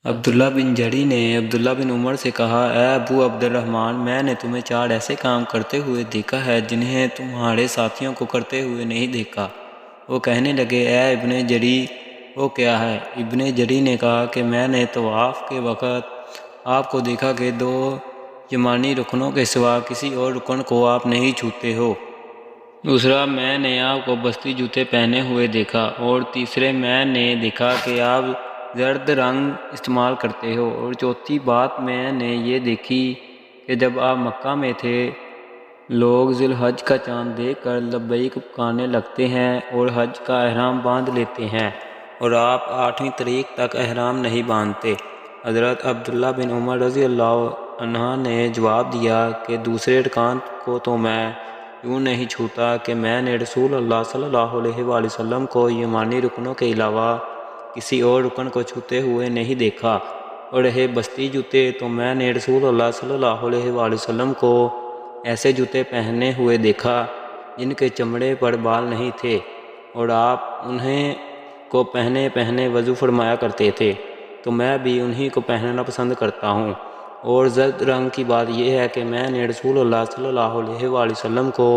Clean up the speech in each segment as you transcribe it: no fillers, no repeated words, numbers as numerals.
عبداللہ بن جری نے عبداللہ بن عمر سے کہا، اے ابو عبد الرحمن، میں نے تمہیں 4 ایسے کام کرتے ہوئے دیکھا ہے جنہیں تمہارے ساتھیوں کو کرتے ہوئے نہیں دیکھا۔ وہ کہنے لگے، اے ابن جری، وہ کیا ہے؟ ابن جری نے کہا کہ میں نے طواف کے وقت آپ کو دیکھا کہ 2 یمانی رکنوں کے سوا کسی اور رکن کو آپ نہیں چھوتے ہو۔ دوسرا، میں نے آپ کو بستی جوتے پہنے ہوئے دیکھا، اور تیسرے میں نے دیکھا کہ آپ زرد رنگ استعمال کرتے ہو، اور چوتھی بات میں نے یہ دیکھی کہ جب آپ مکہ میں تھے لوگ ذی الحج کا چاند دیکھ کر لبیک پکارنے لگتے ہیں اور حج کا احرام باندھ لیتے ہیں، اور آپ 8ویں تاریخ تک احرام نہیں باندھتے۔ حضرت عبداللہ بن عمر رضی اللہ عنہ نے جواب دیا کہ دوسرے رکان کو تو میں یوں نہیں چھوتا کہ میں نے رسول اللہ صلی اللہ علیہ وآلہ وسلم کو یمانی رکنوں کے علاوہ کسی اور رکن کو چھوتے ہوئے نہیں دیکھا، اور رہے بستی جوتے تو میں نے رسول اللہ صلی اللہ علیہ وآلہ وسلم کو ایسے جوتے پہنے ہوئے دیکھا جن کے چمڑے پر بال نہیں تھے، اور آپ انہیں کو پہنے وضو فرمایا کرتے تھے، تو میں بھی انہی کو پہننا پسند کرتا ہوں۔ اور زرد رنگ کی بات یہ ہے کہ میں نے رسول اللہ صلی اللہ علیہ وآلہ وسلم کو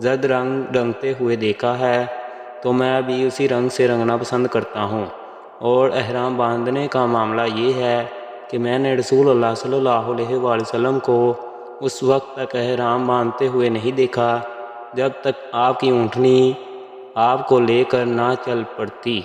زرد رنگ رنگتے ہوئے دیکھا ہے، تو میں بھی اسی رنگ سے رنگنا پسند کرتا ہوں۔ اور احرام باندھنے کا معاملہ یہ ہے کہ میں نے رسول اللہ صلی اللہ علیہ وآلہ وسلم کو اس وقت تک احرام باندھتے ہوئے نہیں دیکھا جب تک آپ کی اونٹنی آپ کو لے کر نہ چل پڑتی۔